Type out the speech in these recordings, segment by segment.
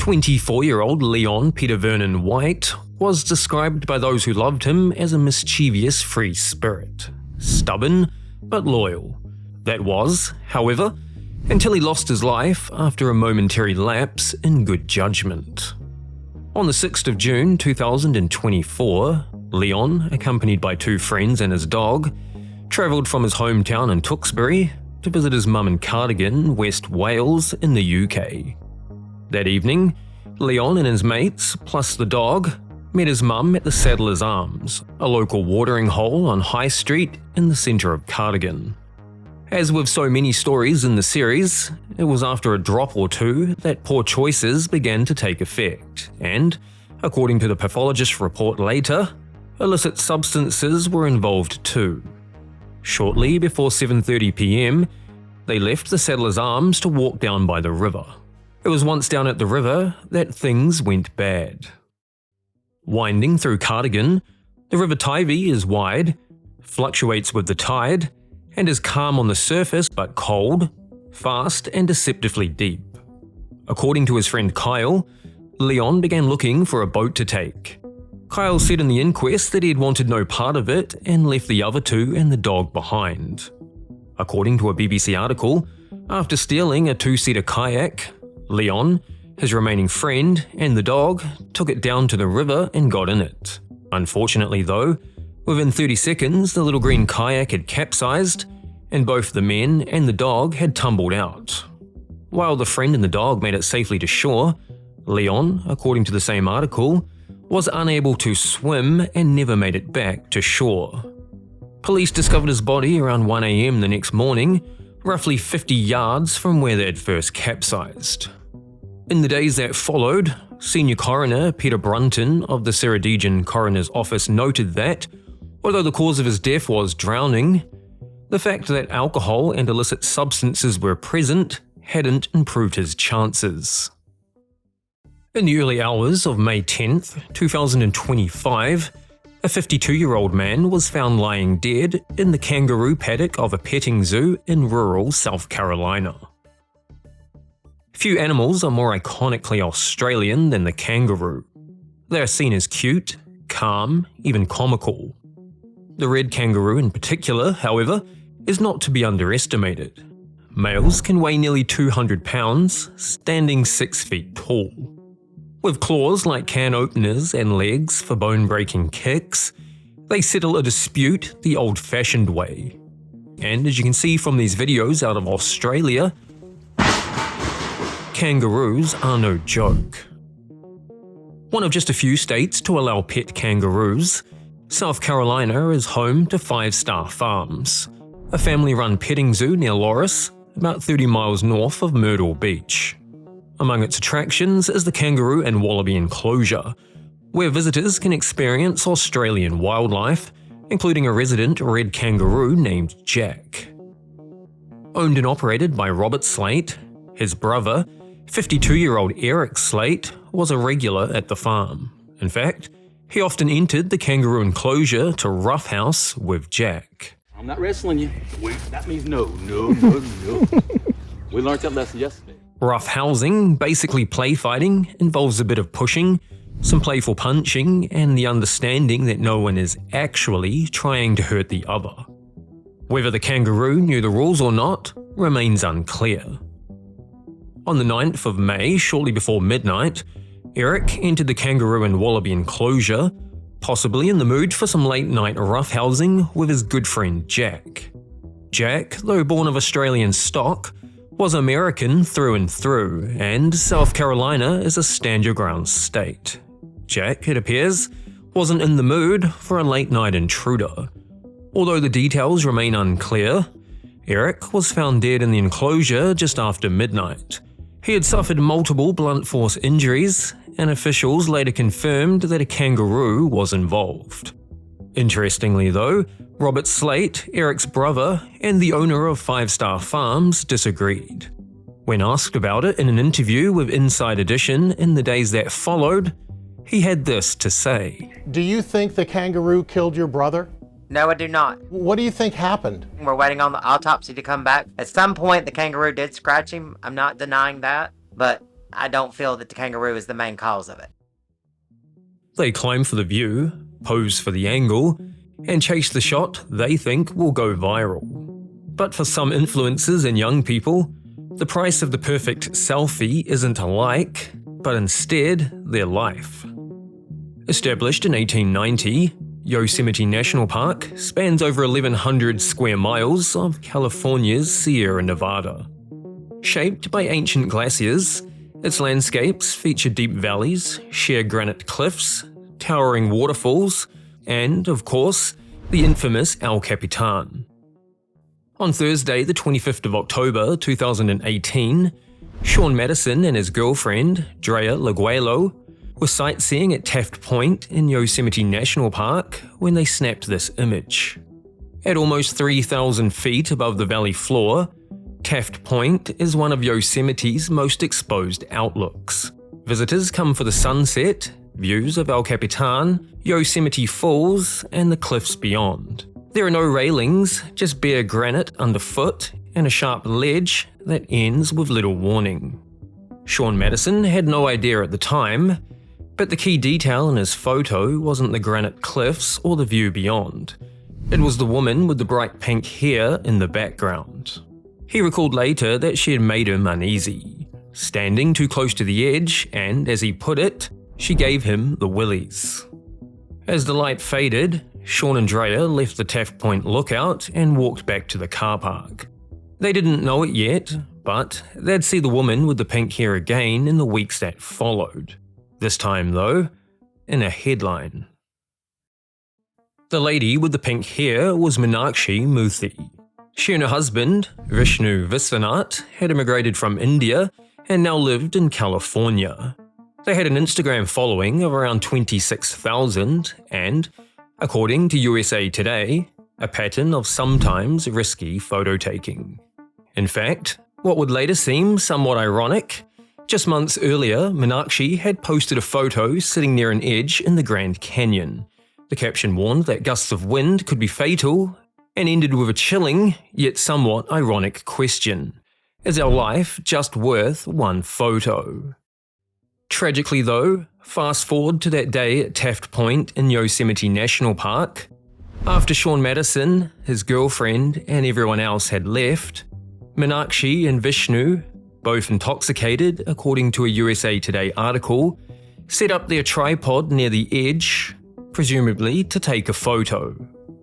24-year-old Leon Peter Vernon White was described by those who loved him as a mischievous free spirit, stubborn but loyal. That was, however, until he lost his life after a momentary lapse in good judgment. On the 6th of June 2024, Leon, accompanied by 2 friends and his dog, travelled from his hometown in Tewkesbury to visit his mum in Cardigan, West Wales in the UK. That evening, Leon and his mates, plus the dog, met his mum at the Saddler's Arms, a local watering hole on High Street in the centre of Cardigan. As with so many stories in the series, it was after a drop or two that poor choices began to take effect, and, according to the pathologist's report later, illicit substances were involved too. Shortly before 7:30 p.m, they left the Saddler's Arms to walk down by the river. It was once down at the river that things went bad. Winding through Cardigan, the River Teivi is wide, fluctuates with the tide, and is calm on the surface but cold, fast and deceptively deep. According to his friend Kyle, Leon began looking for a boat to take. Kyle said in the inquest that he had wanted no part of it and left the other 2 and the dog behind. According to a BBC article, after stealing a 2-seater kayak, Leon, his remaining friend, and the dog took it down to the river and got in it. Unfortunately though, within 30 seconds the little green kayak had capsized, and both the men and the dog had tumbled out. While the friend and the dog made it safely to shore, Leon, according to the same article, was unable to swim and never made it back to shore. Police discovered his body around 1 a.m. the next morning, roughly 50 yards from where they had first capsized. In the days that followed, Senior Coroner Peter Brunton of the Ceredigion Coroner's Office noted that, although the cause of his death was drowning, the fact that alcohol and illicit substances were present hadn't improved his chances. In the early hours of May 10, 2025, a 52-year-old man was found lying dead in the kangaroo paddock of a petting zoo in rural South Carolina. Few animals are more iconically Australian than the kangaroo. They are seen as cute, calm, even comical. The red kangaroo in particular, however, is not to be underestimated. Males can weigh nearly 200 pounds, standing 6 feet tall. With claws like can openers and legs for bone-breaking kicks, they settle a dispute the old-fashioned way. And as you can see from these videos out of Australia, kangaroos are no joke. One of just a few states to allow pet kangaroos, South Carolina is home to 5 Star Farms, a family-run petting zoo near Loris, about 30 miles north of Myrtle Beach. Among its attractions is the kangaroo and wallaby enclosure, where visitors can experience Australian wildlife, including a resident red kangaroo named Jack. Owned and operated by Robert Slate, his brother, 52-year-old Eric Slate, was a regular at the farm. In fact, he often entered the kangaroo enclosure to roughhouse with Jack. I'm not wrestling you. Wait, that means no. We learned that lesson yesterday. Roughhousing, basically play fighting, involves a bit of pushing, some playful punching, and the understanding that no one is actually trying to hurt the other. Whether the kangaroo knew the rules or not remains unclear. On the 9th of May, shortly before midnight, Eric entered the kangaroo and wallaby enclosure, possibly in the mood for some late-night roughhousing with his good friend Jack. Jack, though born of Australian stock, was American through and through, and South Carolina is a stand-your-ground state. Jack, it appears, wasn't in the mood for a late-night intruder. Although the details remain unclear, Eric was found dead in the enclosure just after midnight. He had suffered multiple blunt force injuries, and officials later confirmed that a kangaroo was involved. Interestingly though, Robert Slate, Eric's brother, and the owner of 5 Star Farms disagreed. When asked about it in an interview with Inside Edition in the days that followed, he had this to say. Do you think the kangaroo killed your brother? No, I do not. What do you think happened? We're waiting on the autopsy to come back. At some point, the kangaroo did scratch him. I'm not denying that. But I don't feel that the kangaroo is the main cause of it. They climb for the view, pose for the angle, and chase the shot they think will go viral. But for some influencers and young people, the price of the perfect selfie isn't a like, but instead their life. Established in 1890, Yosemite National Park spans over 1,100 square miles of California's Sierra Nevada. Shaped by ancient glaciers, its landscapes feature deep valleys, sheer granite cliffs, towering waterfalls, and, of course, the infamous El Capitan. On Thursday, the 25th of October 2018, Sean Madison and his girlfriend, Drea Laguelo, were sightseeing at Taft Point in Yosemite National Park when they snapped this image. At almost 3,000 feet above the valley floor, Taft Point is one of Yosemite's most exposed outlooks. Visitors come for the sunset, views of El Capitan, Yosemite Falls, and the cliffs beyond. There are no railings, just bare granite underfoot and a sharp ledge that ends with little warning. Sean Madison had no idea at the time, but the key detail in his photo wasn't the granite cliffs or the view beyond. It was the woman with the bright pink hair in the background. He recalled later that she had made him uneasy, standing too close to the edge, and, as he put it, she gave him the willies. As the light faded, Sean and Drea left the Taft Point lookout and walked back to the car park. They didn't know it yet, but they'd see the woman with the pink hair again in the weeks that followed. This time, though, in a headline. The lady with the pink hair was Meenakshi Muthi. She and her husband, Vishnu Viswanath, had immigrated from India and now lived in California. They had an Instagram following of around 26,000 and, according to USA Today, a pattern of sometimes risky photo taking. In fact, what would later seem somewhat ironic, just months earlier, Meenakshi had posted a photo sitting near an edge in the Grand Canyon. The caption warned that gusts of wind could be fatal and ended with a chilling, yet somewhat ironic question. Is our life just worth one photo? Tragically though, fast forward to that day at Taft Point in Yosemite National Park. After Sean Madison, his girlfriend, and everyone else had left, Meenakshi and Vishnu, both intoxicated according to a USA Today article, set up their tripod near the edge, presumably to take a photo.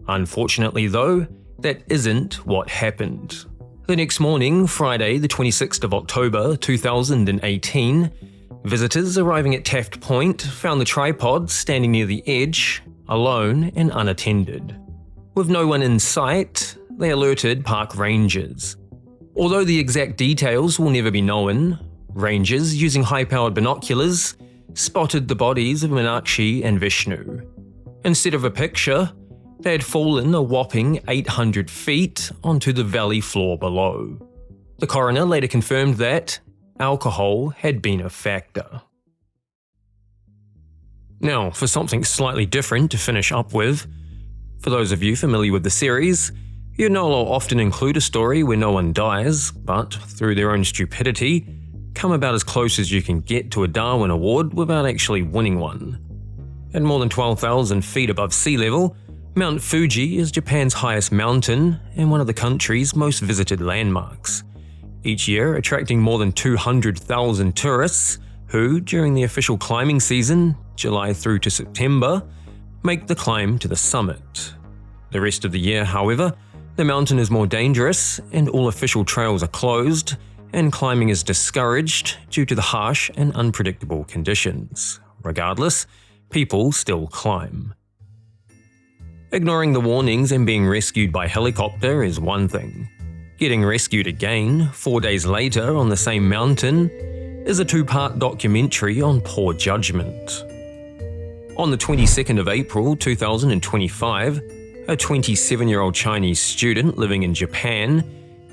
Unfortunately though, that isn't what happened. The next morning, Friday the 26th of October 2018, visitors arriving at Taft Point found the tripod standing near the edge, alone and unattended. With no one in sight, they alerted park rangers. Although the exact details will never be known, rangers using high-powered binoculars spotted the bodies of Meenakshi and Vishnu. Instead of a picture, they had fallen a whopping 800 feet onto the valley floor below. The coroner later confirmed that alcohol had been a factor. Now, for something slightly different to finish up with, for those of you familiar with the series, you know I'll often include a story where no one dies, but through their own stupidity, come about as close as you can get to a Darwin Award without actually winning one. At more than 12,000 feet above sea level, Mount Fuji is Japan's highest mountain and one of the country's most visited landmarks, each year attracting more than 200,000 tourists who, during the official climbing season, July through to September, make the climb to the summit. The rest of the year, however, the mountain is more dangerous and all official trails are closed, and climbing is discouraged due to the harsh and unpredictable conditions. Regardless, people still climb. Ignoring the warnings and being rescued by helicopter is one thing. Getting rescued again, 4 days later on the same mountain, is a two-part documentary on poor judgment. On the 22nd of April 2025, a 27-year-old Chinese student living in Japan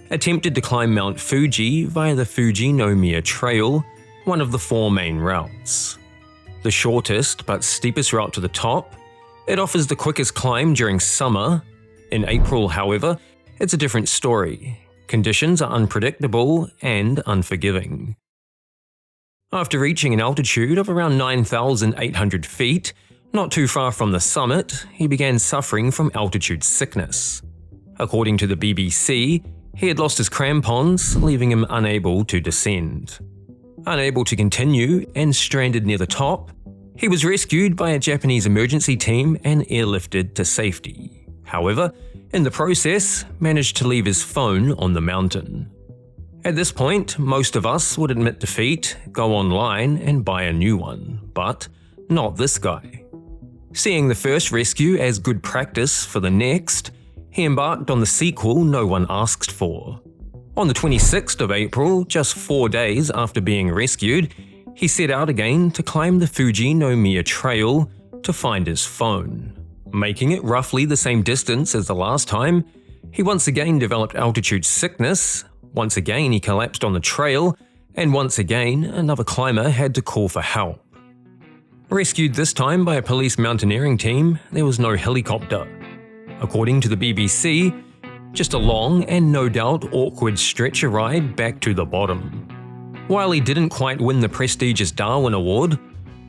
attempted to climb Mount Fuji via the Fuji-no-Miya Trail, one of the 4 main routes. The shortest but steepest route to the top, it offers the quickest climb during summer. In April, however, it's a different story. Conditions are unpredictable and unforgiving. After reaching an altitude of around 9,800 feet, not too far from the summit, he began suffering from altitude sickness. According to the BBC, he had lost his crampons, leaving him unable to descend. Unable to continue and stranded near the top, he was rescued by a Japanese emergency team and airlifted to safety. However, in the process, managed to leave his phone on the mountain. At this point, most of us would admit defeat, go online and buy a new one, but not this guy. Seeing the first rescue as good practice for the next, he embarked on the sequel no one asked for. On the 26th of April, just 4 days after being rescued, he set out again to climb the Fuji no Miya Trail to find his phone. Making it roughly the same distance as the last time, he once again developed altitude sickness, once again he collapsed on the trail, and once again another climber had to call for help. Rescued this time by a police mountaineering team, there was no helicopter. According to the BBC, just a long and no doubt awkward stretcher ride back to the bottom. While he didn't quite win the prestigious Darwin Award,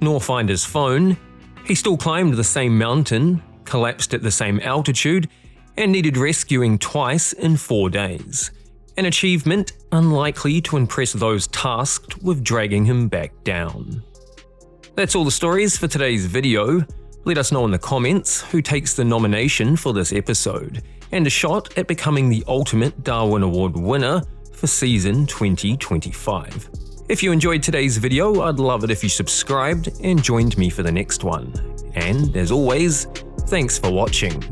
nor find his phone, he still climbed the same mountain, collapsed at the same altitude, and needed rescuing twice in 4 days. An achievement unlikely to impress those tasked with dragging him back down. That's all the stories for today's video. Let us know in the comments who takes the nomination for this episode, and a shot at becoming the ultimate Darwin Award winner for season 2025. If you enjoyed today's video, I'd love it if you subscribed and joined me for the next one. And as always, thanks for watching.